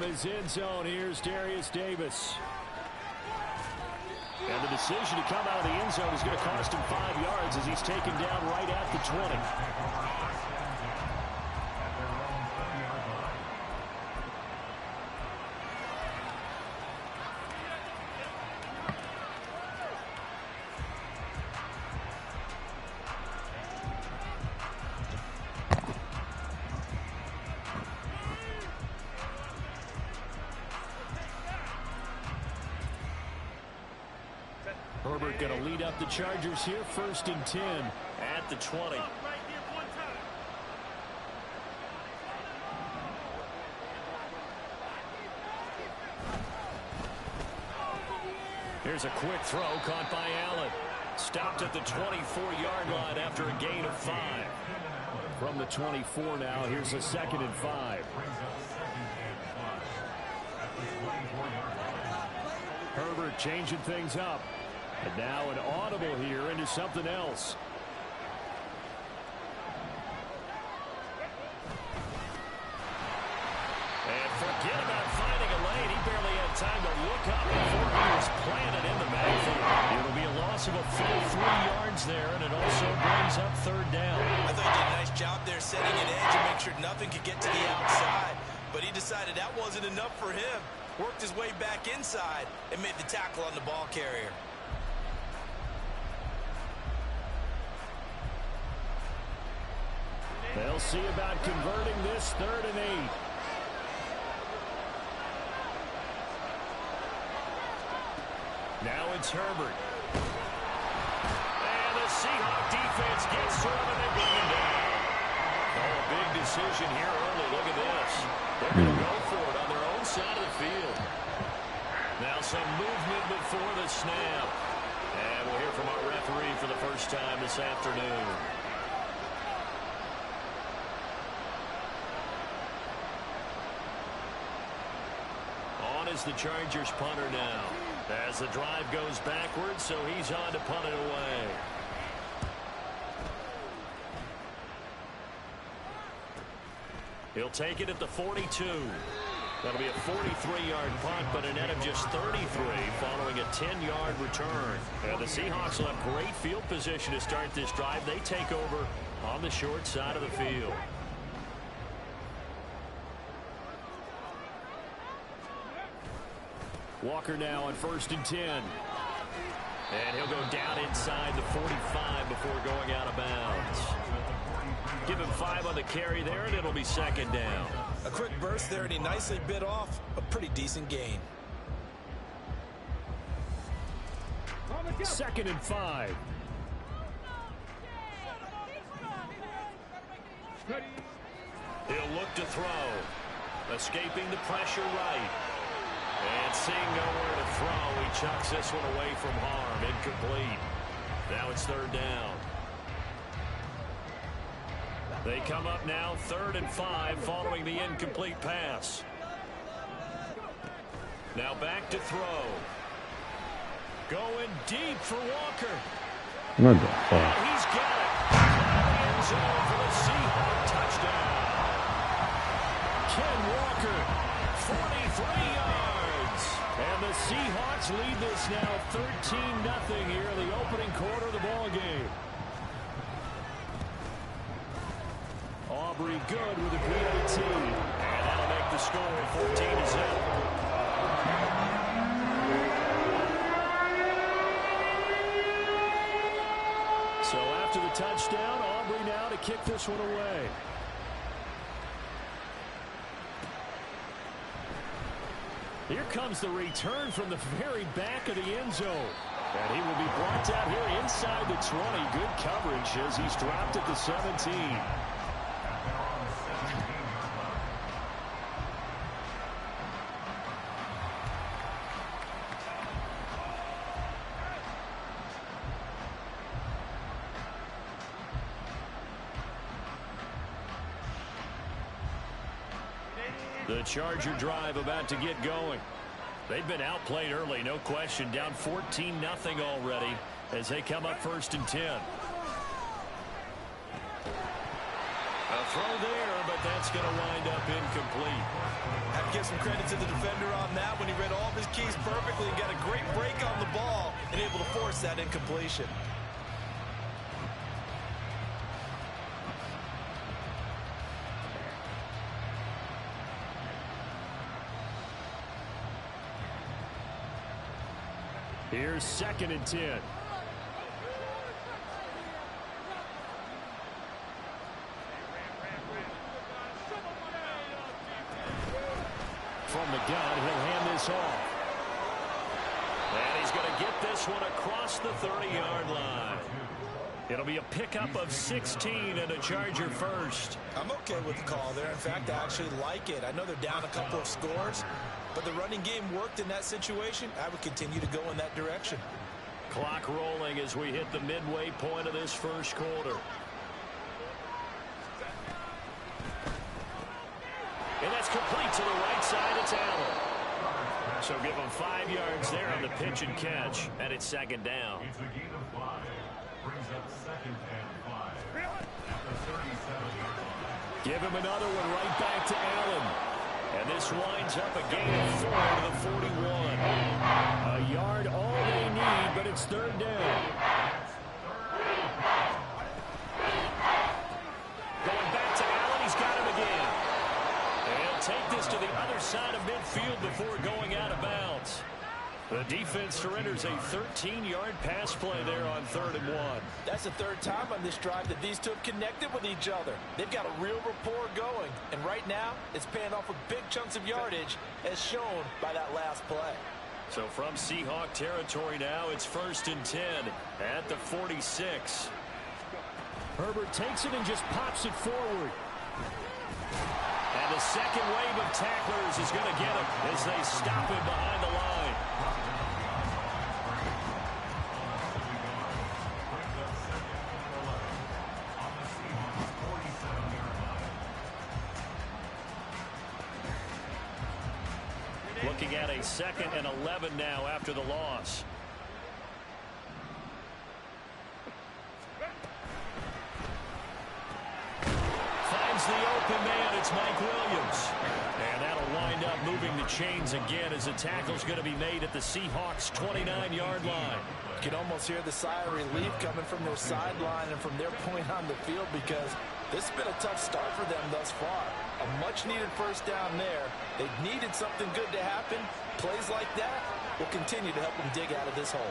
his end zone. Here's Darius Davis. And the decision to come out of the end zone is going to cost him 5 yards as he's taken down right at the 20. Herbert going to lead up the Chargers here, 1st and 10 at the 20. Here's a quick throw caught by Allen. Stopped at the 24-yard line after a gain of 5. From the 24 now, here's a 2nd and 5. Herbert changing things up. And now an audible here into something else. And forget about finding a lane. He barely had time to look up before he was planted in the backfield. It'll be a loss of a full 3 yards there, and it also brings up 3rd down. I thought he did a nice job there setting an edge and make sure nothing could get to the outside. But he decided that wasn't enough for him. Worked his way back inside and made the tackle on the ball carrier. They'll see about converting this 3rd and 8. Now it's Herbert. And the Seahawk defense gets to him and they bring him down. Oh, a big decision here early. Look at this. They're going to go for it on their own side of the field. Now some movement before the snap. And we'll hear from our referee for the first time this afternoon. Is the Chargers punter now as the drive goes backwards, so he's on to punt it away. He'll take it at the 42. That'll be a 43-yard punt, but a net of just 33 following a 10-yard return. And the Seahawks will have great field position to start this drive. They take over on the short side of the field. Walker now on 1st and 10. And he'll go down inside the 45 before going out of bounds. Give him 5 on the carry there, and it'll be 2nd down. A quick burst there, and he nicely bit off a pretty decent gain. 2nd and 5. He'll look to throw. Escaping the pressure right. And seeing nowhere to throw, he chucks this one away from harm. Incomplete. Now it's 3rd down. They come up now 3rd and 5 following the incomplete pass. Now back to throw. Going deep for Walker. What the fuck? He's got it. End zone for the Seahawks touchdown. Ken Walker, 43 yards. And the Seahawks lead this now 13-0 here in the opening quarter of the ball game. Aubrey good with a PAT. And that'll make the score 14-0. So after the touchdown, Aubrey now to kick this one away. Here comes the return from the very back of the end zone. And he will be brought down here inside the 20. Good coverage as he's dropped at the 17. The Charger drive about to get going. They've been outplayed early, no question. Down 14-0 already as they come up 1st and 10. A throw there, but that's going to wind up incomplete. Having Give some credit to the defender on that when he read all of his keys perfectly and got a great break on the ball and able to force that incompletion. Here's 2nd and 10. From the gun, he'll hand this off. And he's going to get this one across the 30-yard line. It'll be a pickup of 16 and a Charger first. I'm okay with the call there. In fact, I actually like it. I know they're down a couple of scores, but the running game worked in that situation. I would continue to go in that direction. Clock rolling as we hit the midway point of this first quarter. And that's complete to the right side. It's Allen. So give him 5 yards there on the pitch and catch. And it's 2nd down. It's a gain of 5. Brings up 2nd and 5. At the 37-yard line. Give him another one right back to Allen. And this winds up a gain of 4 to the 41. A yard all they need, but it's 3rd down. Going back to Allen. He's got him again. They'll take this to the other side of midfield before going out of bounds. The defense surrenders a 13-yard pass play there on 3rd and 1. That's the 3rd time on this drive that these two have connected with each other. They've got a real rapport going. And right now, it's paying off with big chunks of yardage, as shown by that last play. So from Seahawk territory now, it's 1st and 10 at the 46. Herbert takes it and just pops it forward. And the second wave of tacklers is going to get him as they stop him behind the line. Looking at a 2nd and 11 now after the loss. Finds the open man. It's Mike Williams. And that'll wind up moving the chains again as the tackle's going to be made at the Seahawks' 29-yard line. You can almost hear the sigh of relief coming from their sideline and from their point on the field, because this has been a tough start for them thus far. A much-needed 1st down there. They needed something good to happen. Plays like that will continue to help them dig out of this hole.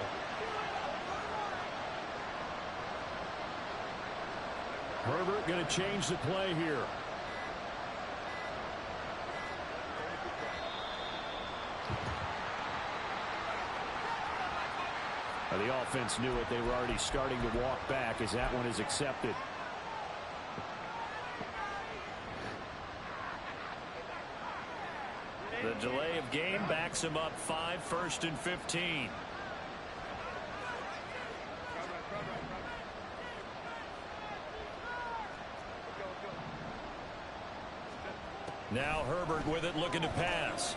Herbert going to change the play here. The offense knew it. They were already starting to walk back as that one is accepted. The delay of game backs him up 5, 1st and 15. Now Herbert with it, looking to pass.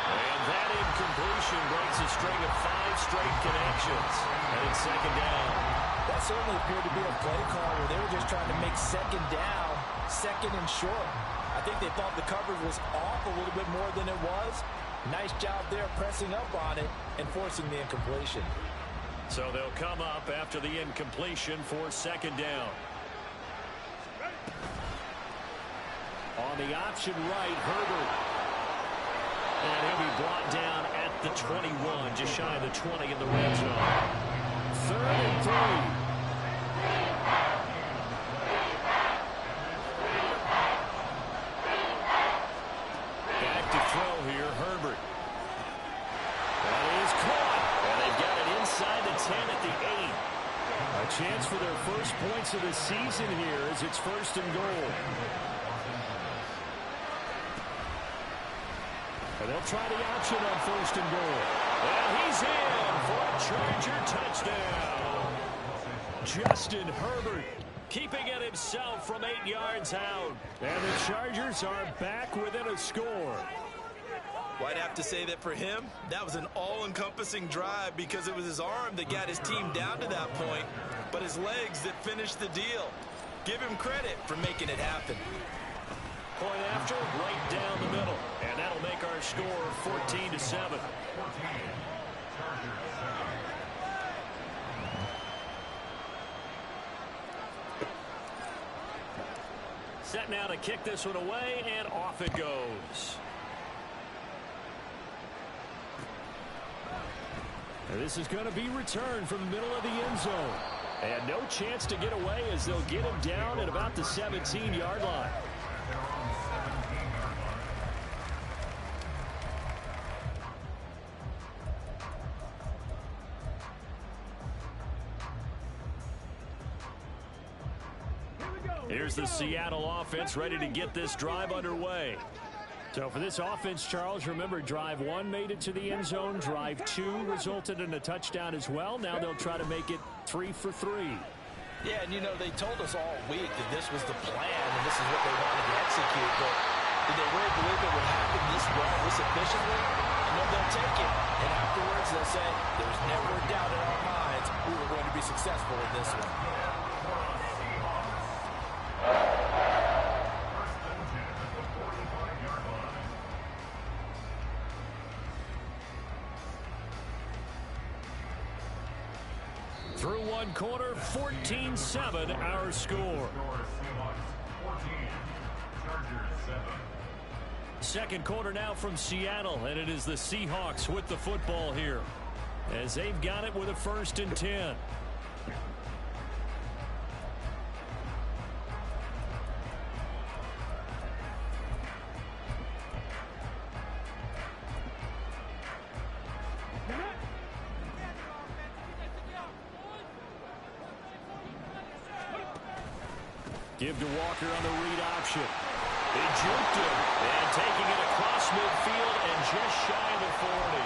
And that incompletion breaks a string of 5 straight connections. And it's 2nd down. That certainly appeared to be a play call where they were just trying to make 2nd down, 2nd and short. I think they thought the coverage was off a little bit more than it was. Nice job there pressing up on it and forcing the incompletion. So they'll come up after the incompletion for 2nd down. On the option right, Herbert. And he'll be brought down at the 21, just shy of the 20 in the red zone. 3rd and 3. Back to throw here, Herbert. That is caught. And they've got it inside the 10 at the 8. A chance for their first points of the season here as it's 1st and goal. And they'll try the option on 1st and goal. And he's in for a Charger touchdown. Justin Herbert keeping it himself from 8 yards out. And the Chargers are back within a score. Well, I'd have to say that for him, that was an all-encompassing drive because it was his arm that got his team down to that point, but his legs that finished the deal. Give him credit for making it happen. point after, right down the middle. And that'll make our score 14-7. Set now to kick this one away, and off it goes. And this is going to be returned from the middle of the end zone. And no chance to get away as they'll get him down at about the 17-yard line. Here's the Seattle offense ready to get this drive underway. So for this offense, Charles, remember, drive 1 made it to the end zone. Drive 2 resulted in a touchdown as well. Now they'll try to make it 3 for 3. Yeah, and you know, they told us all week that this was the plan and this is what they wanted to execute. But did they really believe it would happen this well, this efficiently? You know, they'll take it. And afterwards, they'll say, there's never a doubt in our minds we were going to be successful in this one. Through one quarter, 14-7 our score. Second quarter now from Seattle, and it is the Seahawks with the football here as they've got it with a 1st and 10. Give to Walker on the read option. They juked him, and taking it across midfield and just shy of the 40.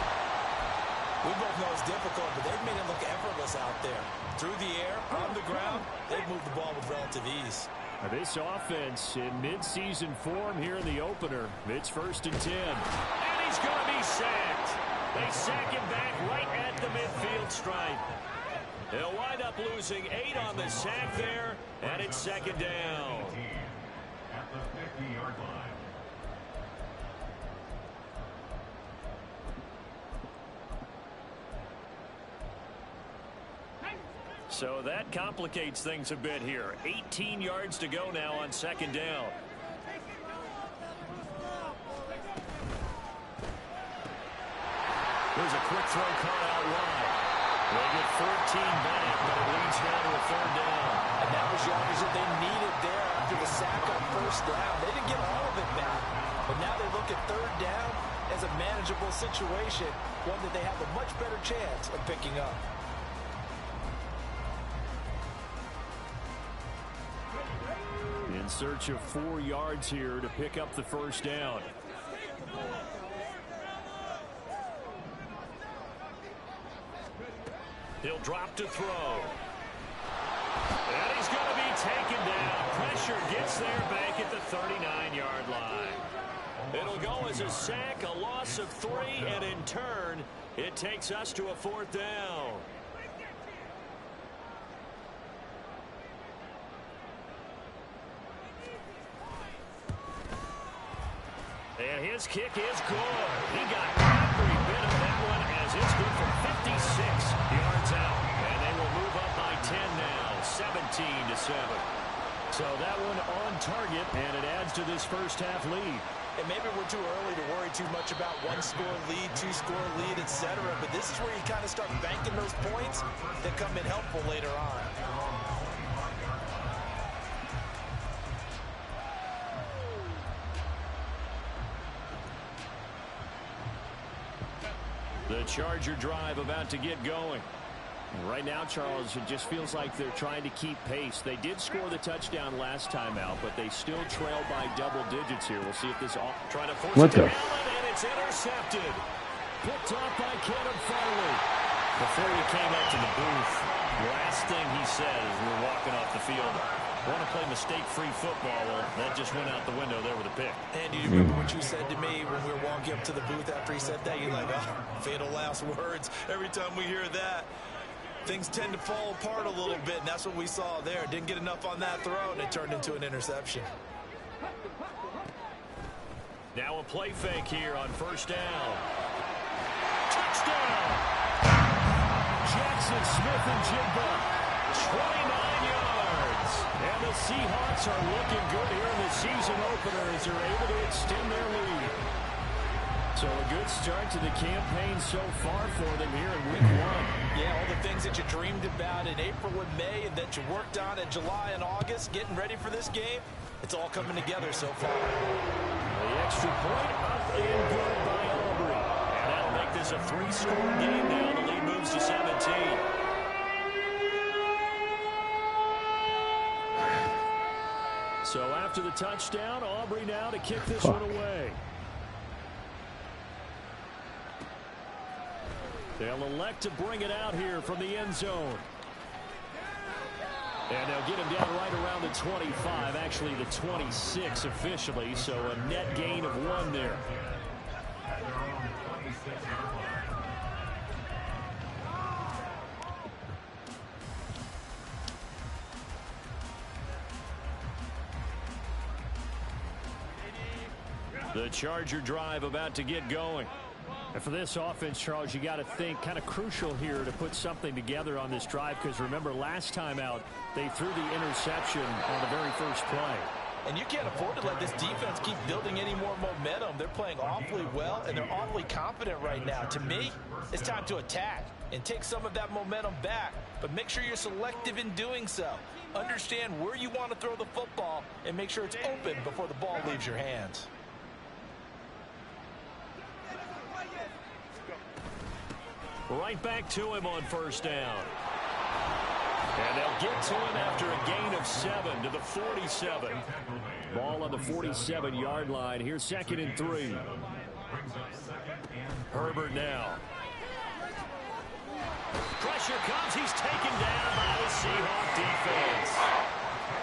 We both know it's difficult, but they've made it look effortless out there. Through the air, on the ground, they've moved the ball with relative ease. This offense in mid-season form here in the opener. It's 1st and 10. And he's going to be sacked. They sack him back right at the midfield stripe. They'll wind up losing 8 on the sack there, and it's 2nd down. At the 50-yard line. So that complicates things a bit here. 18 yards to go now on 2nd down. There's a quick throw caught out wide. They get 14 back, but it leads now to a 3rd down. And that was yardage that they needed there after the sack on 1st down. They didn't get all of it back. But now they look at 3rd down as a manageable situation, one that they have a much better chance of picking up. In search of 4 yards here to pick up the 1st down. He'll drop to throw. And he's going to be taken down. Pressure gets there back at the 39-yard line. It'll go as a sack, a loss of 3, and in turn, it takes us to a 4th down. And his kick is good. He got every bit of that one as it's good for 56 yards out. And they will move up by 10 now, 17-7. So that one on target, and it adds to this first half lead. And maybe we're too early to worry too much about 1-score lead, 2-score lead, etc. But this is where you kind of start banking those points that come in helpful later on. The Charger drive about to get going. Right now, Charles, it just feels like they're trying to keep pace. They did score the touchdown last time out, but they still trail by double digits here. We'll see if this all trying to force it to Allen, and it's intercepted. Picked off by Kevin Farley. Before he came up to the booth, last thing he said as we were walking off the field, want to play mistake-free football. Well, that just went out the window there with a pick. And you remember what you said to me when we were walking up to the booth after he said that? You're like, oh, fatal last words. Every time we hear that, things tend to fall apart a little bit, and that's what we saw there. Didn't get enough on that throw, and it turned into an interception. Now a play fake here on first down. Touchdown! Jackson Smith-Njigba, 29 yards. And the Seahawks are looking good here in the season opener as they're able to extend their lead. So a good start to the campaign so far for them here in week 1. Yeah, all the things that you dreamed about in April and May and that you worked on in July and August, getting ready for this game, it's all coming together so far. The extra point up and good by Aubrey. And that'll make this a 3-score game now. The lead moves to 17. So after the touchdown, Aubrey now to kick this one away. They'll elect to bring it out here from the end zone. And they'll get him down right around the 25, actually the 26 officially, so a net gain of 1 there. The Charger drive about to get going. And for this offense, Charles, you got to think kind of crucial here to put something together on this drive, because remember last time out they threw the interception on the very first play. And you can't afford to let this defense keep building any more momentum. They're playing awfully well, and they're awfully confident right now. To me, it's time to attack and take some of that momentum back, but make sure you're selective in doing so. Understand where you want to throw the football and make sure it's open before the ball leaves your hands. Right back to him on first down. And they'll get to him after a gain of 7 to the 47. Ball on the 47-yard line. Here's 2nd and 3. Herbert now. Pressure comes. He's taken down by the Seahawks defense.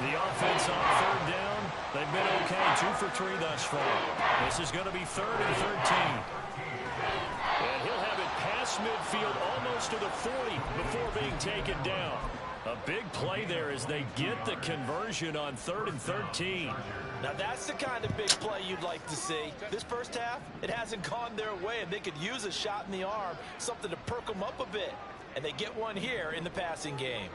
The offense on 3rd down. They've been okay. 2 for 3 thus far. This is going to be 3rd and 13. And he'll have it past midfield almost to the 40 before being taken down. A big play there as they get the conversion on 3rd and 13. Now that's the kind of big play you'd like to see. This first half, it hasn't gone their way, and they could use a shot in the arm, something to perk them up a bit. And they get one here in the passing game.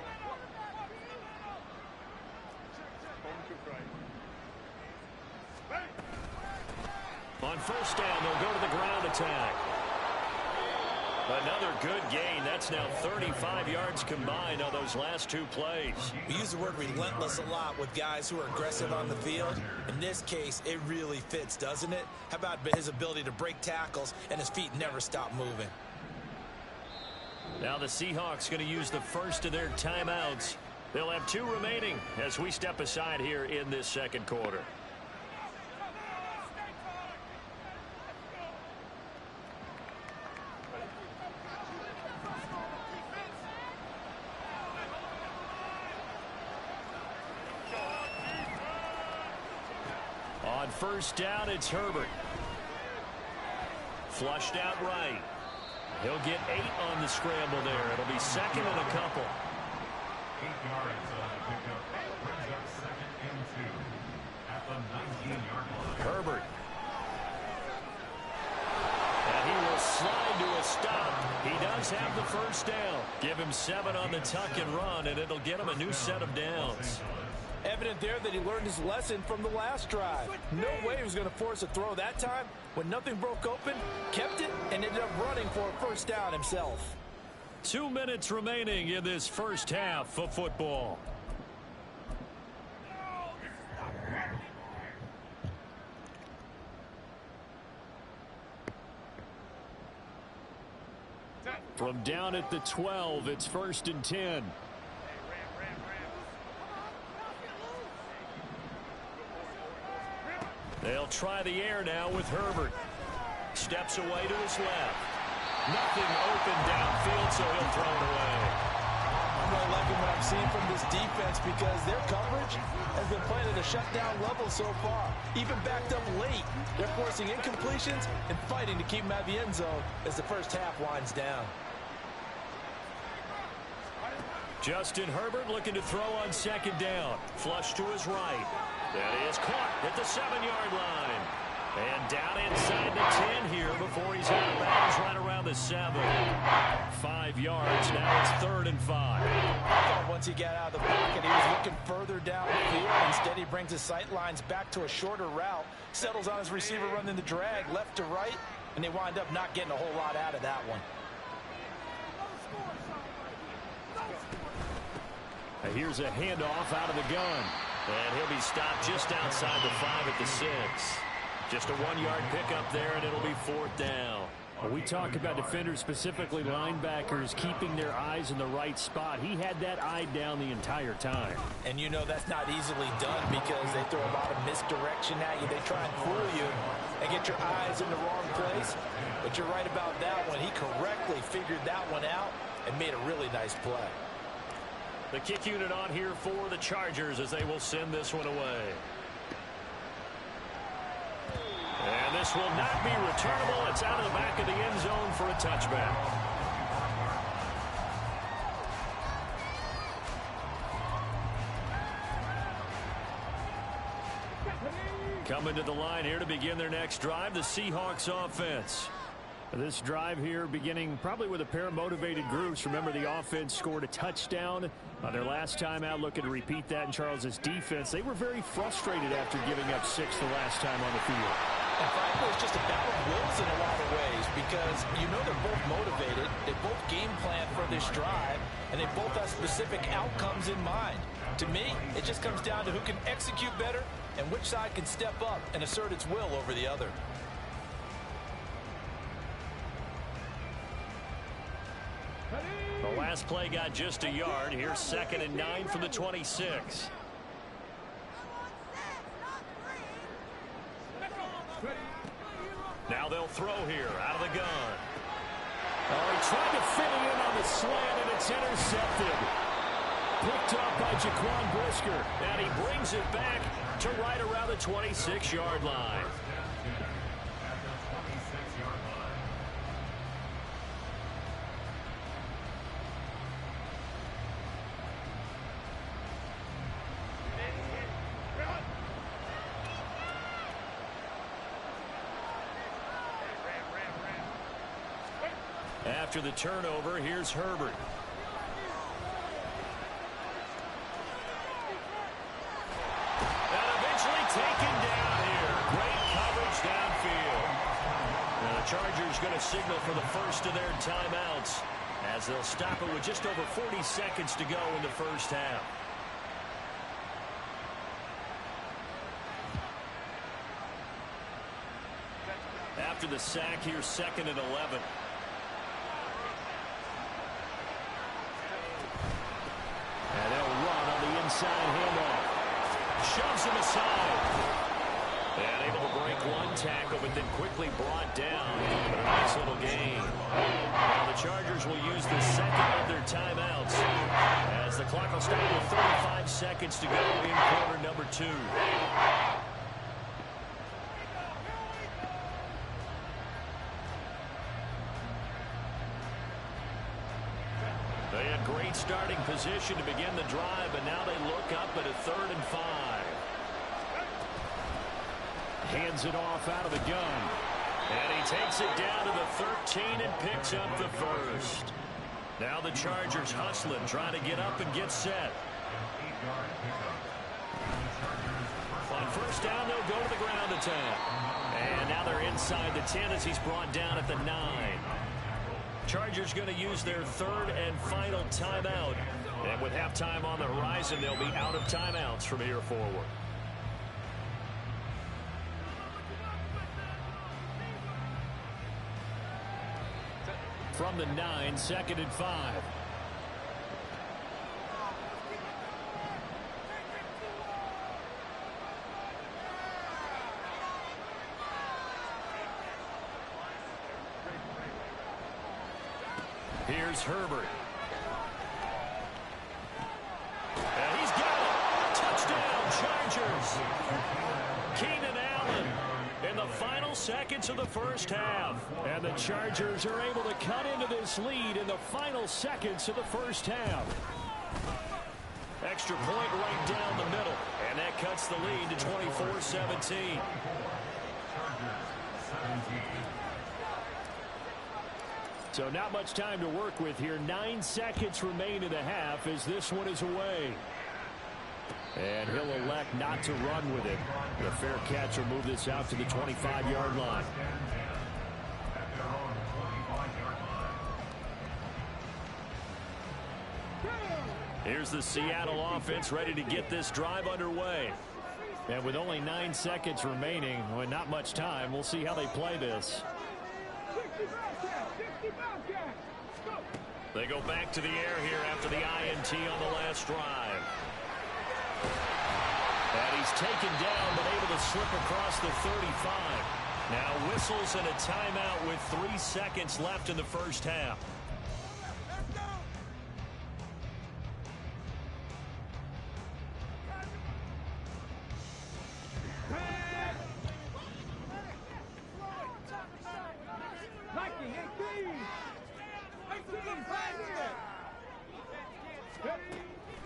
On first down, they'll go to the ground attack. Another good gain. That's now 35 yards combined on those last 2 plays. We use the word relentless a lot with guys who are aggressive on the field. In this case, it really fits, doesn't it? How about his ability to break tackles and his feet never stop moving? Now the Seahawks going to use the first of their timeouts. They'll have 2 remaining as we step aside here in this second quarter. On first down, it's Herbert. Flushed out right. He'll get 8 on the scramble there. It'll be 2nd and a couple. 8 yards on the pickup. Brings up 2nd and 2 at the 19-yard line. Herbert. And he will slide to a stop. He does have the first down. Give him 7 on the tuck and run, and it'll get him a new set of downs. Evident there that he learned his lesson from the last drive. No way he was going to force a throw that time. When nothing broke open, kept it, and ended up running for a first down himself. 2 minutes remaining in this first half of football. From down at the 12, it's 1st and 10. They'll try the air now with Herbert. Steps away to his left. Nothing open downfield, so he'll throw it away. I'm really liking what I'm seeing from this defense because their coverage has been playing at a shutdown level so far. Even backed up late, they're forcing incompletions and fighting to keep them out of the end zone as the first half winds down. Justin Herbert looking to throw on 2nd down. Flush to his right. That is caught at the 7-yard line. And down inside the 10 here before he's out of bounds right around the 7. 5 yards. Now it's 3rd and 5. I thought once he got out of the pocket, he was looking further down the field. Instead, he brings his sight lines back to a shorter route, settles on his receiver running the drag left to right, and they wind up not getting a whole lot out of that one. Here's a handoff out of the gun. And he'll be stopped just outside the 5 at the 6. Just a 1-yard pickup there, and it'll be 4th down. Well, we talk about defenders, specifically linebackers, keeping their eyes in the right spot. He had that eye down the entire time. And you know that's not easily done because they throw a lot of misdirection at you. They try and fool you and get your eyes in the wrong place. But you're right about that one. He correctly figured that one out and made a really nice play. The kick unit on here for the Chargers as they will send this one away. And this will not be returnable. It's out of the back of the end zone for a touchback. Coming to the line here to begin their next drive, the Seahawks offense. This drive here beginning probably with a pair of motivated groups. Remember, the offense scored a touchdown on their last time out. Looking to repeat that in Charles's defense. They were very frustrated after giving up 6 the last time on the field. And frankly, it's just a battle of wills in a lot of ways because you know they're both motivated. They both game plan for this drive, and they both have specific outcomes in mind. To me, it just comes down to who can execute better and which side can step up and assert its will over the other. The last play got just a yard. Here's 2nd and 9 from the 26. Now they'll throw here out of the gun. Oh, he tried to fit it in on the slant, and it's intercepted. Picked up by Jaquan Brisker. And he brings it back to right around the 26-yard line. After the turnover, here's Herbert. And eventually taken down here. Great coverage downfield. Now the Chargers going to signal for the first of their timeouts as they'll stop it with just over 40 seconds to go in the first half. After the sack, here's 2nd and 11. And they'll run on the inside handoff. Shoves him aside. And able to break one tackle, but then quickly brought down. But a nice little gain. Now the Chargers will use the second of their timeouts as the clock will stop with 35 seconds to go in quarter number 2. They had great starting position to begin the drive, but now they look up at a 3rd and 5. Hands it off out of the gun. And he takes it down to the 13 and picks up the first. Now the Chargers hustling, trying to get up and get set. On first down, they'll go to the ground attack. And now they're inside the 10 as he's brought down at the 9. Chargers going to use their 3rd and final timeout. And with halftime on the horizon, they'll be out of timeouts from here forward. From the 9, 2nd and 5. Here's Herbert. And he's got it. Touchdown, Chargers. Keenan Allen in the final seconds of the first half. And the Chargers are able to cut into this lead in the final seconds of the first half. Extra point right down the middle. And that cuts the lead to 24-17. So not much time to work with here. 9 seconds remain in the half as this one is away. And he'll elect not to run with it. The fair catch will move this out to the 25-yard line. Here's the Seattle offense ready to get this drive underway. And with only 9 seconds remaining, well, not much time, we'll see how they play this. They go back to the air here after the INT on the last drive. And he's taken down but able to slip across the 35. Now whistles and a timeout with 3 seconds left in the first half.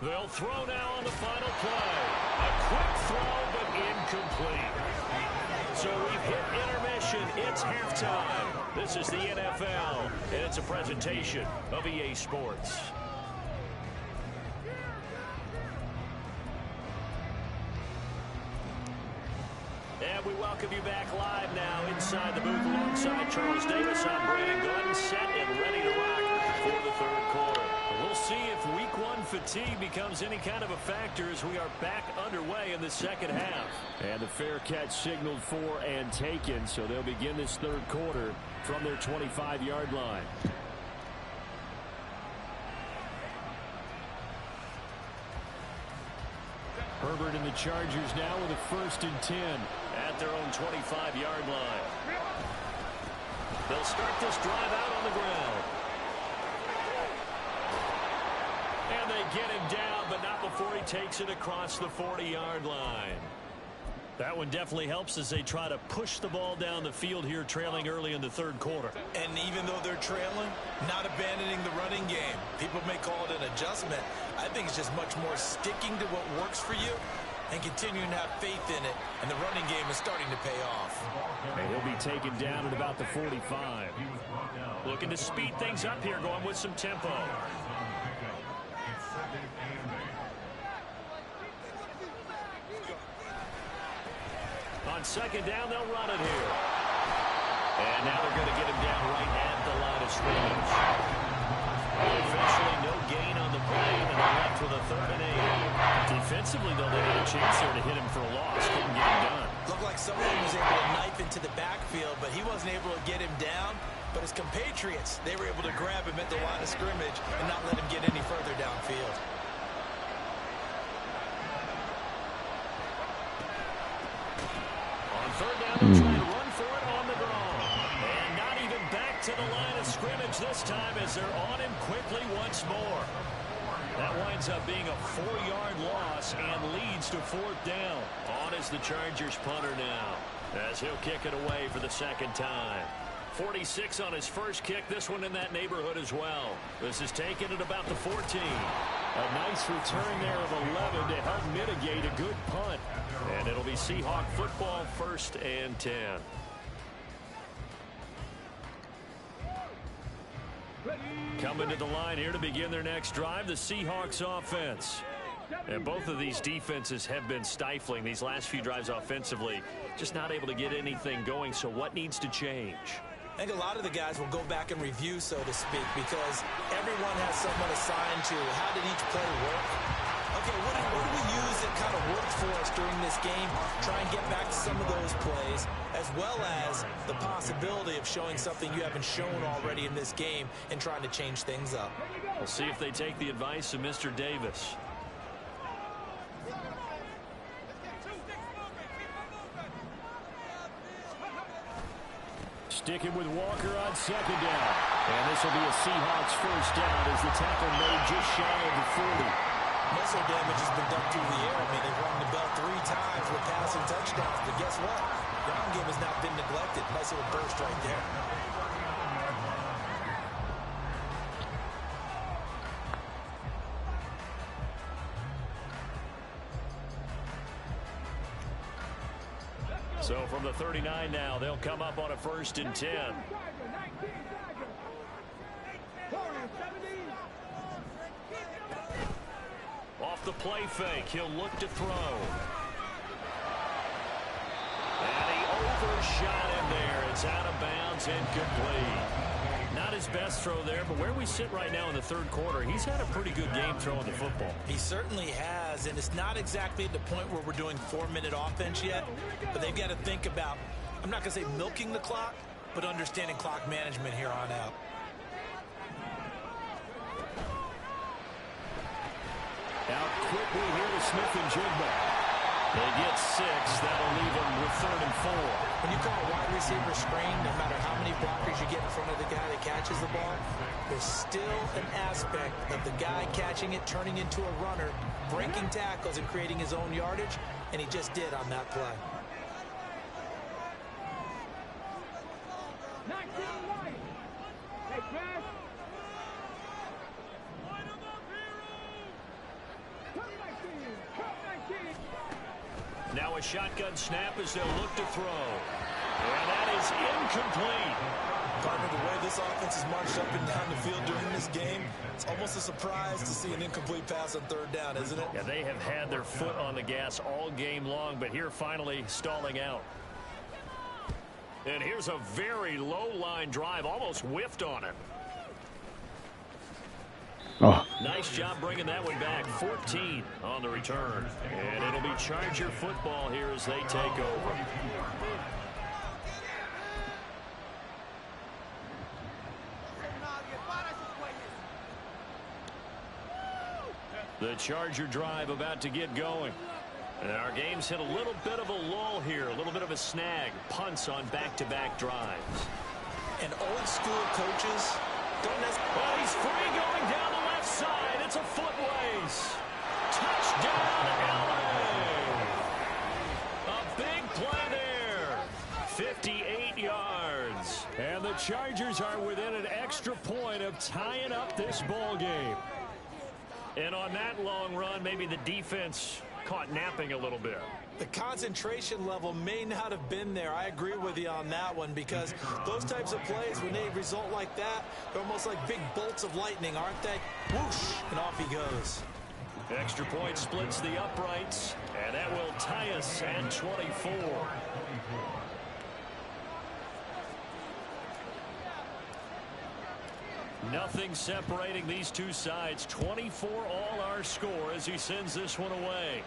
They'll throw now on the final play. A quick throw, but incomplete. So we've hit intermission. It's halftime. This is the NFL, and it's a presentation of EA Sports. And we welcome you back live now inside the booth alongside Charles Davis. I'm Brandon Glenn, set and ready to rock for the third quarter. We'll see if week 1 fatigue becomes any kind of a factor as we are back underway in the second half. And the fair catch signaled for and taken, so they'll begin this third quarter from their 25-yard line. Herbert and the Chargers now with a 1st and 10 at their own 25-yard line. They'll start this drive out on the ground. And they get him down, but not before he takes it across the 40-yard line. That one definitely helps as they try to push the ball down the field here, trailing early in the third quarter. And even though they're trailing, not abandoning the running game. People may call it an adjustment. I think it's just much more sticking to what works for you and continuing to have faith in it. And the running game is starting to pay off. And he'll be taken down at about the 45. Looking to speed things up here, going with some tempo. On second down, they'll run it here. And now they're going to get him down right at the line of scrimmage. Eventually, no gain on the play, and they're left with a 3rd and 8. Defensively, though, they had a chance there to hit him for a loss. Couldn't get him done. Looked like someone was able to knife into the backfield, but he wasn't able to get him down. But his compatriots, they were able to grab him at the line of scrimmage and not let him get any further downfield. Third down, they'll try to run for it on the draw. And not even back to the line of scrimmage this time as they're on him quickly once more. That winds up being a 4-yard loss and leads to 4th down. On is the Chargers punter now as he'll kick it away for the second time. 46 on his first kick, this one in that neighborhood as well. This is taken at about the 14. A nice return there of 11 to help mitigate a good punt. And it'll be Seahawk football, 1st and 10. Coming to the line here to begin their next drive, the Seahawks offense. And both of these defenses have been stifling these last few drives offensively. Just not able to get anything going, so what needs to change? I think a lot of the guys will go back and review, so to speak, because everyone has someone assigned to how did each play work. Okay, what do we use that kind of worked for us during this game? Try and get back to some of those plays, as well as the possibility of showing something you haven't shown already in this game and trying to change things up. We'll see if they take the advice of Mr. Davis. Sticking with Walker on second down. And this will be a Seahawks 1st down as the tackle made just shy of the 40. Muscle damage has been done through the air. I mean, they've rung the bell 3 times with passing touchdowns. But guess what? The ground game has not been neglected. Nice little burst right there. So from the 39 now, they'll come up on a 1st and 10. the play fake. He'll look to throw. And he overshot him there. It's out of bounds, incomplete. Not his best throw there, but where we sit right now in the third quarter, he's had a pretty good game throwing the football. He certainly has, and it's not exactly at the point where we're doing 4-minute offense yet, but they've got to think about, I'm not going to say milking the clock, but understanding clock management here on out. Out quickly here to Smith-Njigba. They get 6. That'll leave them with 3rd and 4. When you call a wide receiver screen, no matter how many blockers you get in front of the guy that catches the ball, there's still an aspect of the guy catching it, turning into a runner, breaking tackles and creating his own yardage, and he just did on that play. Now a shotgun snap as they'll look to throw. And that is incomplete. Partner, the way this offense has marched up and down the field during this game, it's almost a surprise to see an incomplete pass on 3rd down, isn't it? Yeah, they have had their foot on the gas all game long, but here finally stalling out. And here's a very low line drive, almost whiffed on it. Oh. Nice job bringing that one back. 14 on the return. And it'll be Charger football here as they take over. The Charger drive about to get going. And our game's hit a little bit of a lull here, a little bit of a snag. Punts on back-to-back drives. And old school coaches don't necessarily... Well, he's free going down the left side. It's a foot race. Touchdown, LA. A big play there. 58 yards. And the Chargers are within an extra point of tying up this ball game. And on that long run, maybe the defense caught napping a little bit. The concentration level may not have been there. I agree with you on that one, because those types of plays, when they result like that, they're almost like big bolts of lightning, aren't they? Whoosh, and off he goes. Extra point splits the uprights, and that will tie us at 24. Nothing separating these two sides. 24 all our score as he sends this one away.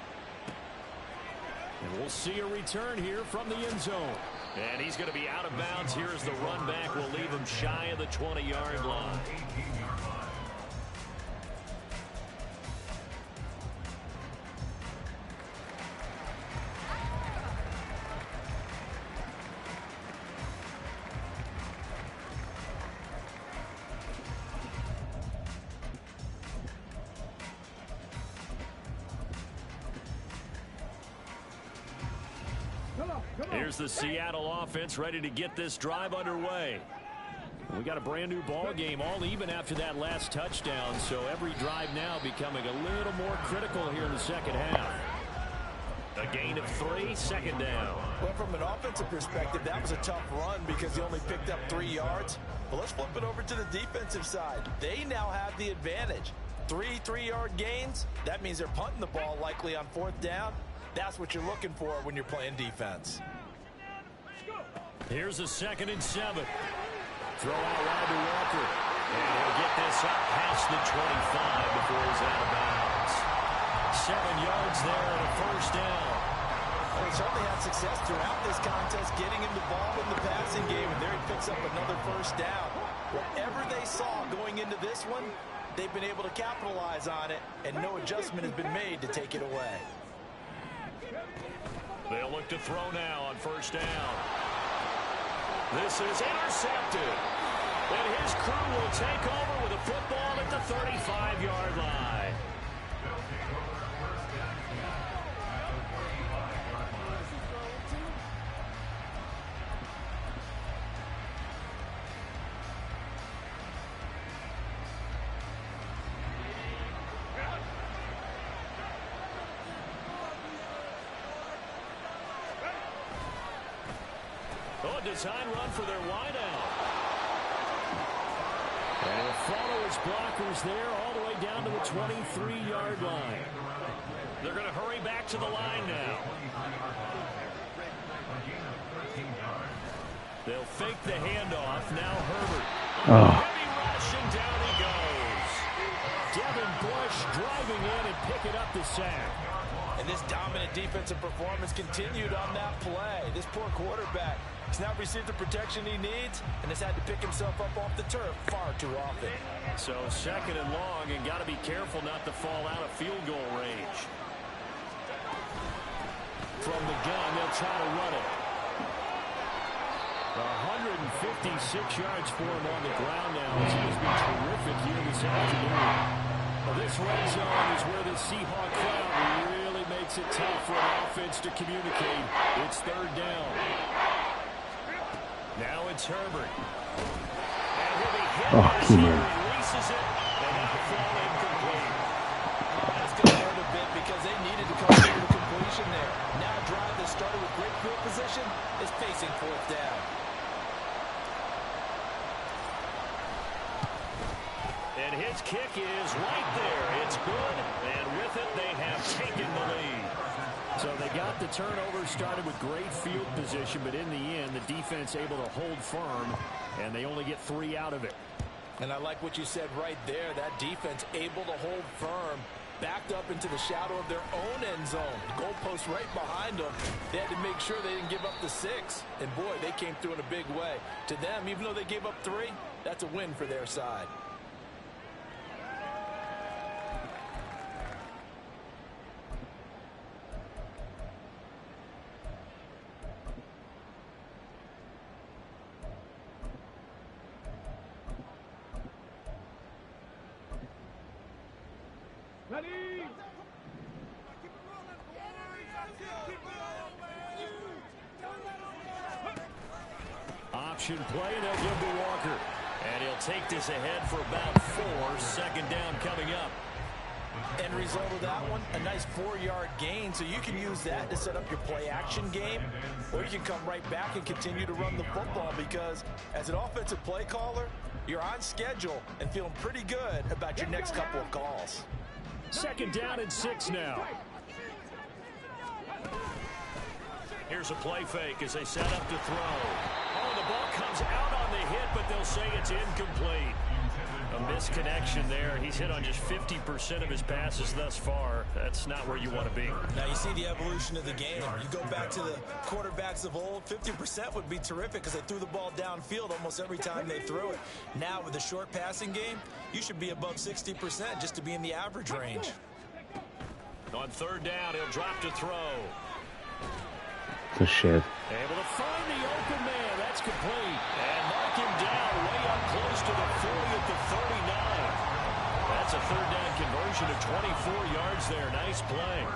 And we'll see a return here from the end zone. And he's going to be out of bounds here as the run back will leave him shy of the 20-yard line. Here's the Seattle offense ready to get this drive underway. We got a brand new ball game, all even after that last touchdown, so every drive now becoming a little more critical here in the second half. A gain of 3, 2nd down. Well, from an offensive perspective, that was a tough run because he only picked up 3 yards. But let's flip it over to the defensive side. They now have the advantage. 3 3-yard gains. That means they're punting the ball likely on 4th down. That's what you're looking for when you're playing defense. Here's a 2nd and 7. Throw out wide to Walker. And he'll get this up past the 25 before he's out of bounds. 7 yards there and a 1st down. Well, he certainly had success throughout this contest getting him the ball in the passing game, and there he picks up another 1st down. Whatever they saw going into this one, they've been able to capitalize on it, and no adjustment has been made to take it away. They'll look to throw now on 1st down. This is intercepted. And his crew will take over with a football at the 35-yard line. Oh, a design run for their wideout. And he'll follow his blockers there all the way down to the 23-yard line. They're going to hurry back to the line now. They'll fake the handoff. Now Herbert. Heavy rush, and down he goes. Devin Bush driving in and picking up the sack. And this dominant defensive performance continued on that play. This poor quarterback has now received the protection he needs and has had to pick himself up off the turf far too often. So second and long, and got to be careful not to fall out of field goal range. From the gun, they'll try to run it. 156 yards for him on the ground now. He has been terrific here this afternoon. Well, this red zone is where the Seahawk crowd really makes it tough for an offense to communicate. It's third down. Now it's Herbert. And he'll be hit as he releases it, and that'll fall incomplete. That's going to hurt a bit because they needed to come through the completion there. Now a drive that started with great field position is facing fourth down. And his kick is right there. It's good, and with it, they have taken the lead. So they got the turnover, started with great field position, but in the end, the defense able to hold firm, and they only get 3 out of it. And I like what you said right there. That defense able to hold firm, backed up into the shadow of their own end zone. Goalpost right behind them. They had to make sure they didn't give up the 6. And boy, they came through in a big way. To them, even though they gave up 3, that's a win for their side. Option play, they'll give to Walker. And he'll take this ahead for about 4. Second down coming up. End result of that one, a nice 4-yard gain, so you can use that to set up your play-action game, or you can come right back and continue to run the football because as an offensive play caller, you're on schedule and feeling pretty good about your next couple of calls. Second down and 6 now. Here's a play fake as they set up to throw. Oh, the ball comes out on the hit, but they'll say it's incomplete. A misconnection there. He's hit on just 50% of his passes thus far. That's not where you want to be. Now you see the evolution of the game. You go back to the quarterbacks of old, 50% would be terrific because they threw the ball downfield almost every time they threw it. Now with the short passing game, you should be above 60% just to be in the average range. On third down, he'll drop to throw. It's a shit. Able to find the open man. That's complete. And mark him down way up close to the 40 at the 39. That's a third down conversion of 24 yards there. Nice play.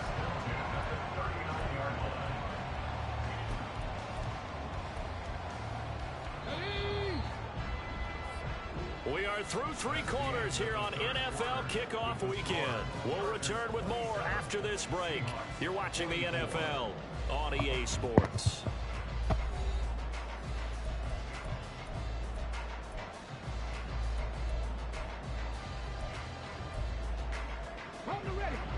We are through 3 quarters here on NFL Kickoff Weekend. We'll return with more after this break. You're watching the NFL on EA Sports.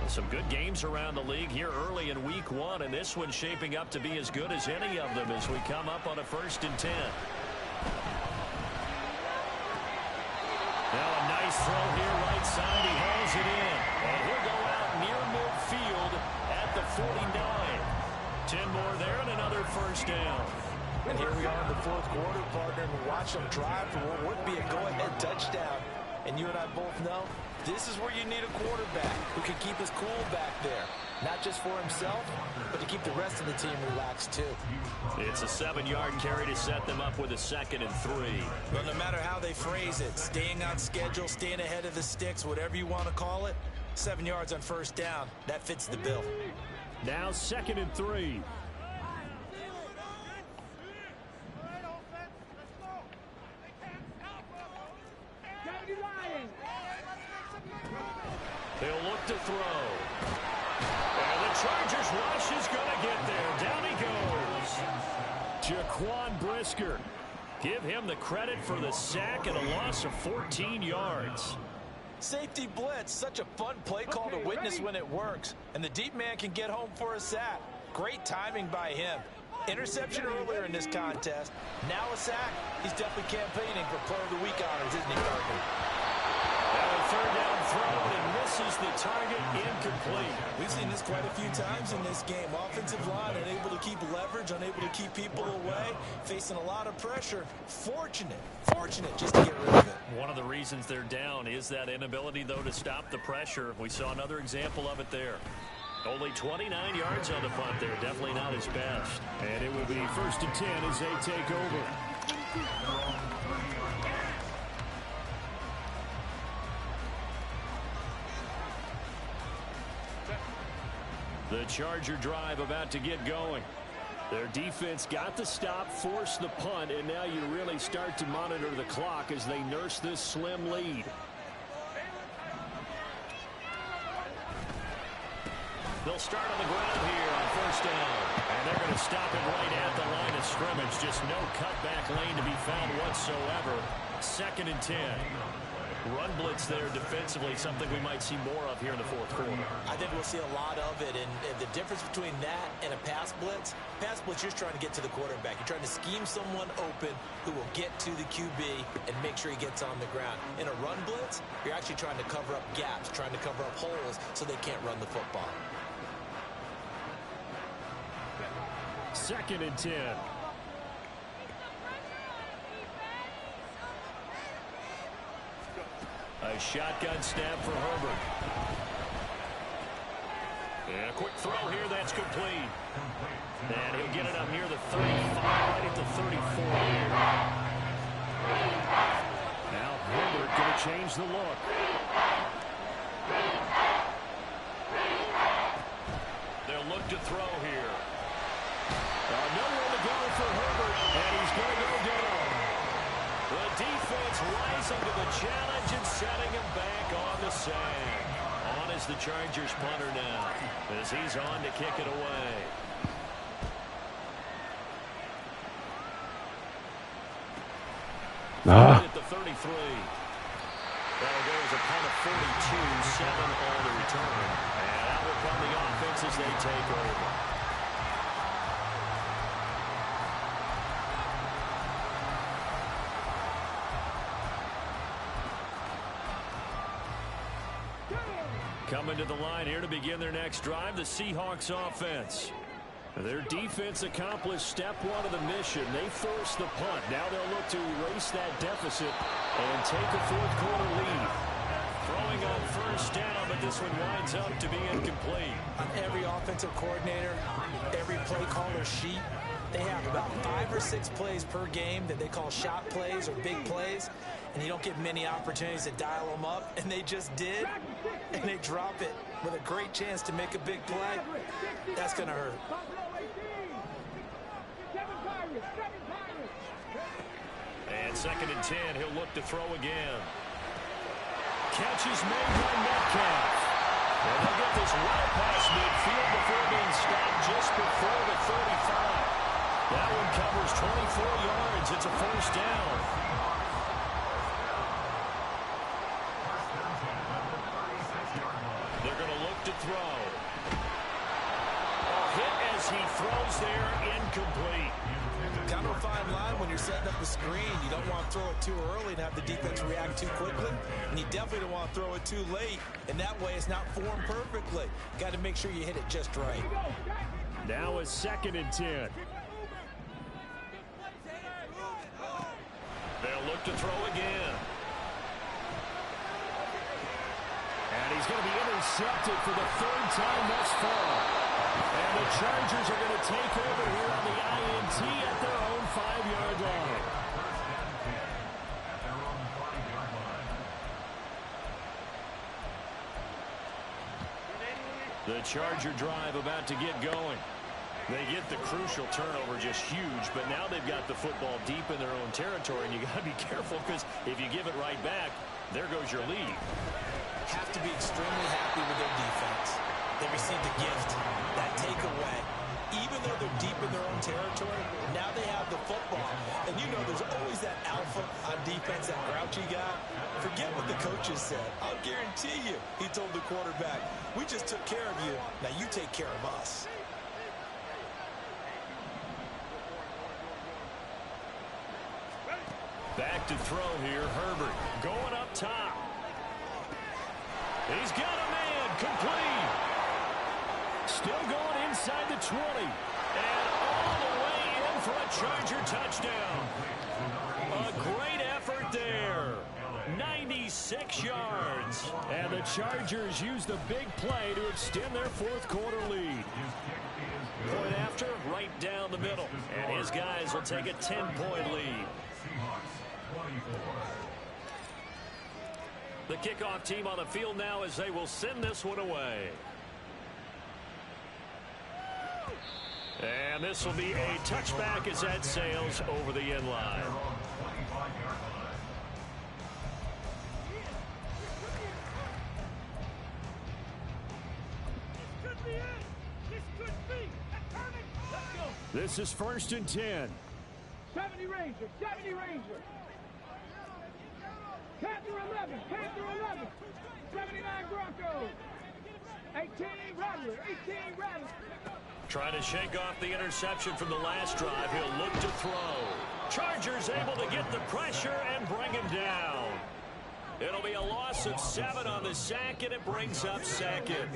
Some good games around the league here early in week 1, and this one's shaping up to be as good as any of them as we come up on a 1st and 10. Now a nice throw here right side. He hauls it in. And he'll go out near midfield at the 49. 10 more there and another first down. And here we are in the 4th quarter, partner, and watch them drive for what would be a go-ahead touchdown. And you and I both know this is where you need a quarterback who can keep his cool back there. Not just for himself, but to keep the rest of the team relaxed too. It's a 7-yard carry to set them up with a 2nd and 3. Well, no matter how they phrase it, staying on schedule, staying ahead of the sticks, whatever you want to call it, 7 yards on first down, that fits the bill. Now 2nd and 3. They'll look to throw. And the Chargers rush is going to get there. Down he goes. Jaquan Brisker. Give him the credit for the sack and a loss of 14 yards. Safety blitz, such a fun play call to witness when it works. And the deep man can get home for a sack. Great timing by him. Interception earlier in this contest. Now a sack. He's definitely campaigning for Player of the Week honors, isn't he, Gardner? Third down throw, and misses the target, incomplete. We've seen this quite a few times in this game. Offensive line unable to keep leverage, unable to keep people away, facing a lot of pressure. Fortunate just to get rid of it. One of the reasons they're down is that inability, though, to stop the pressure. We saw another example of it there. Only 29 yards on the punt there. Definitely not his best. And it will be 1st and 10 as they take over. The Charger drive about to get going. Their defense got the stop, forced the punt, and now you really start to monitor the clock as they nurse this slim lead. They'll start on the ground here on 1st down. And they're going to stop it right at the line of scrimmage. Just no cutback lane to be found whatsoever. 2nd and 10. Run blitz there defensively, something we might see more of here in the 4th quarter. I think we'll see a lot of it, and the difference between that and a pass blitz, you're just trying to get to the quarterback. You're trying to scheme someone open who will get to the QB and make sure he gets on the ground. In a run blitz, you're actually trying to cover up gaps, trying to cover up holes so they can't run the football. 2nd and 10. A shotgun snap for Herbert. And a quick throw here, that's complete. And he'll get it up near the 35, right at the 34 here. Now Herbert going to change the look. They'll look to throw here. Nowhere to go for Herbert, and he's going to go down. The defense rising to the challenge and setting him back on the sand. On is the Chargers punter now, as he's on to kick it away. At the 33. Well, there was a punt of 42, 7 on the return. And out will come the offense as they take over. Coming to the line here to begin their next drive, the Seahawks offense. Their defense accomplished step one of the mission. They forced the punt. Now they'll look to erase that deficit and take a 4th quarter lead. Throwing on 1st down, but this one winds up to be incomplete. On every offensive coordinator, every play caller sheet, they have about 5 or 6 plays per game that they call shot plays or big plays, and you don't get many opportunities to dial them up, and they just did, and they drop it with a great chance to make a big play. That's going to hurt. And 2nd and 10, he'll look to throw again. Catch is made by Metcalf. And they'll get this well past midfield before being stopped just before the 35. That one covers 24 yards. It's a 1st down. They're going to look to throw. A hit as he throws there, incomplete. Kind of a fine line when you're setting up a screen. You don't want to throw it too early and have the defense react too quickly. And you definitely don't want to throw it too late. And that way it's not formed perfectly. Got to make sure you hit it just right. Now a 2nd and 10. They'll look to throw again. And he's going to be intercepted for the 3rd time thus far. And the Chargers are going to take over here on the INT at their own 5-yard line. The Charger drive about to get going. They get the crucial turnover, just huge, but now they've got the football deep in their own territory, and you got to be careful because if you give it right back, there goes your lead. Have to be extremely happy with their defense. They received a gift, that takeaway. Even though they're deep in their own territory, now they have the football. And you know there's always that alpha on defense, that grabs timeout you got? Forget what the coaches said. I'll guarantee you, he told the quarterback, we just took care of you. Now you take care of us. Back to throw here, Herbert going up top. He's got a man, complete. Still going inside the 20. And all the way in for a Charger touchdown. A great effort there. 96 yards. And the Chargers use the big play to extend their fourth quarter lead. Point after, right down the middle. And his guys will take a 10-point lead. The kickoff team on the field now as they will send this one away. And this will be a touchback as that sails over the end line. This is 1st and 10. 70 Ranger, 70 Ranger. Panther 11, Panther 11. 79 Broncos. 18 Rattler, 18 Rattler. Trying to shake off the interception from the last drive. He'll look to throw. Chargers able to get the pressure and bring him down. It'll be a loss of 7 on the sack, and it brings up 2nd.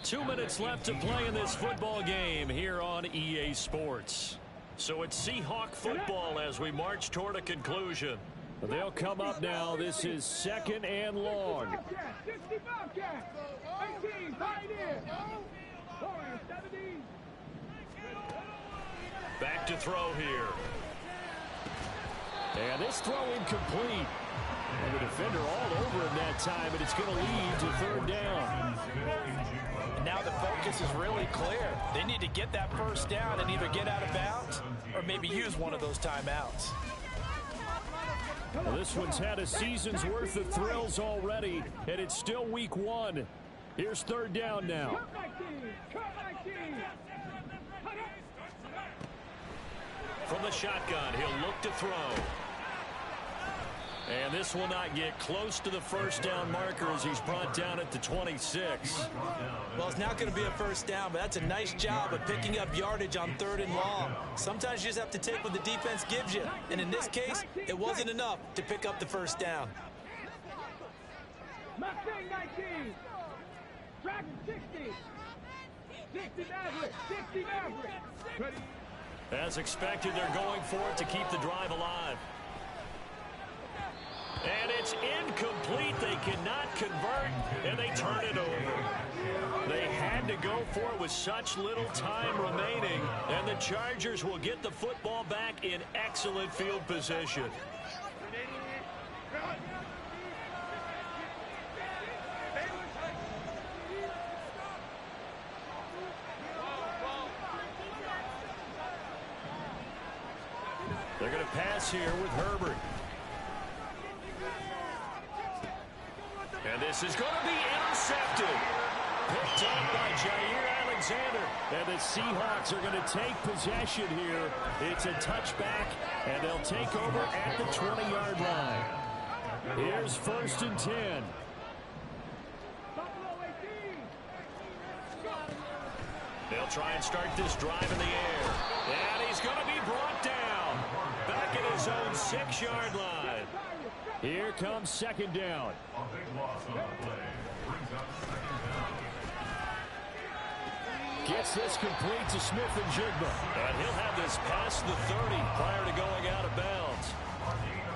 2 minutes left to play in this football game here on EA Sports. So it's Seahawk football as we march toward a conclusion. They'll come up now. This is 2nd and long. 60 Bobcat. 18 Pioneer. 17. Back to throw here. And this throw incomplete. And the defender all over him that time, and it's going to lead to 3rd down. And now the focus is really clear. They need to get that first down and either get out of bounds or maybe use one of those timeouts. Well, this one's had a season's worth of thrills already, and it's still week 1. Here's 3rd down now. From the shotgun, he'll look to throw. And this will not get close to the first down marker as he's brought down at the 26. Well, it's not going to be a first down, but that's a nice job of picking up yardage on 3rd and long. Sometimes you just have to take what the defense gives you. And in this case, it wasn't enough to pick up the first down. Mustang 19. Dragon 60. 60 Maverick. 60 Maverick. As expected, they're going for it to keep the drive alive. And it's incomplete. They cannot convert, and they turn it over. They had to go for it with such little time remaining, and the Chargers will get the football back in excellent field position. They're going to pass here with Herbert. And this is going to be intercepted. Picked up by Jair Alexander. And the Seahawks are going to take possession here. It's a touchback, and they'll take over at the 20-yard line. Here's 1st and 10. They'll try and start this drive in the air. And he's going to be brought down. Back at his own 6-yard line. Here comes 2nd down. A big loss on the play. Brings up 2nd down. Gets this complete to Smith-Njigba. And he'll have this past the 30 prior to going out of bounds.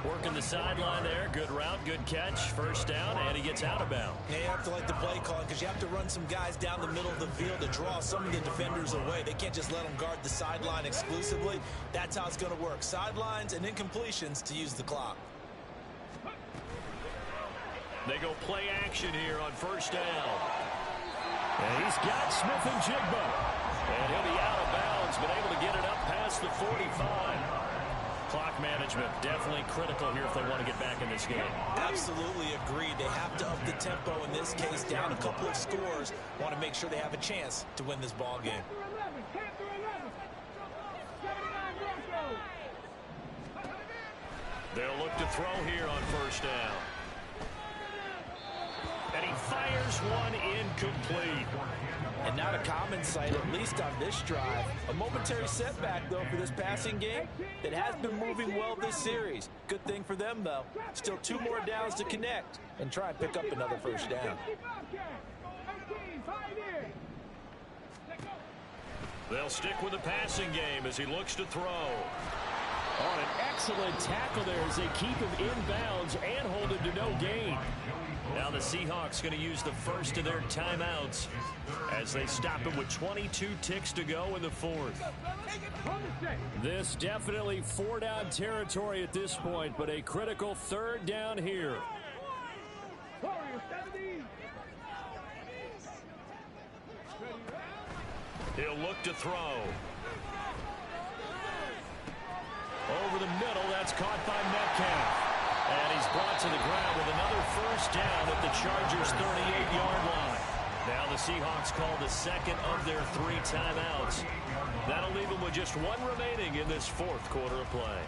Working the sideline there. Good route, good catch. First down, and he gets out of bounds. Yeah, you have to like the play call because you have to run some guys down the middle of the field to draw some of the defenders away. They can't just let them guard the sideline exclusively. That's how it's going to work. Sidelines and incompletions to use the clock. They go play action here on first down. And he's got Smith-Njigba. And he'll be out of bounds, but able to get it up past the 45. Clock management definitely critical here if they want to get back in this game. Absolutely agreed. They have to up the tempo in this case, down a couple of scores. Want to make sure they have a chance to win this ball game. They'll look to throw here on first down. And he fires one incomplete. And not a common sight, at least on this drive. A momentary setback, though, for this passing game. It has been moving well this series. Good thing for them, though. Still 2 more downs to connect and try and pick up another first down. They'll stick with the passing game as he looks to throw. Oh, an excellent tackle there as they keep him inbounds and hold him to no gain. Now the Seahawks going to use the first of their timeouts as they stop him with 22 ticks to go in the fourth. This definitely 4-down territory at this point, but a critical 3rd down here. He'll look to throw. Over the middle, that's caught by Metcalf. And he's brought to the ground with another first down at the Chargers' 38-yard line. Now the Seahawks call the second of their 3 timeouts. That'll leave them with just 1 remaining in this 4th quarter of play.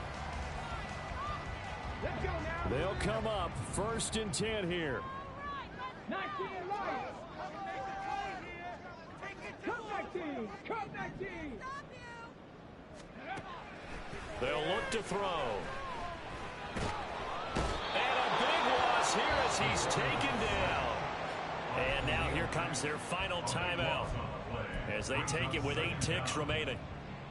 They'll come up 1st and 10 here. 19 light. Come 19. Come 19. They'll look to throw. And a big loss here as he's taken down. And now here comes their final timeout as they take it with 8 ticks remaining.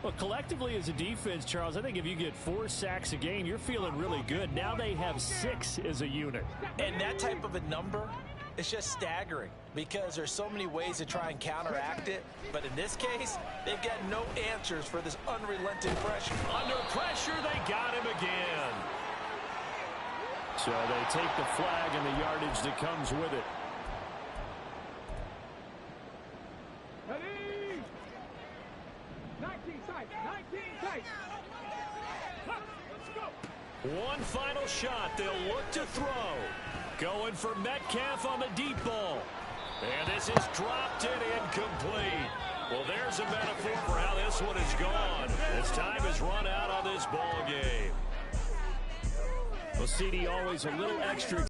Well, collectively as a defense, Charles, I think if you get 4 sacks a game, you're feeling really good. Now they have 6 as a unit. And that type of a number, it's just staggering because there's so many ways to try and counteract it. But in this case, they've got no answers for this unrelenting pressure. Under pressure, they got him again. So they take the flag and the yardage that comes with it. Ready? 19 tight. 19 tight. Let's go. One final shot. They'll look to throw. Going for Metcalf on the deep ball. And this is dropped in incomplete. Well, there's a metaphor for how this one is gone. As time has run out on this ball game. Well, CD, always a little extra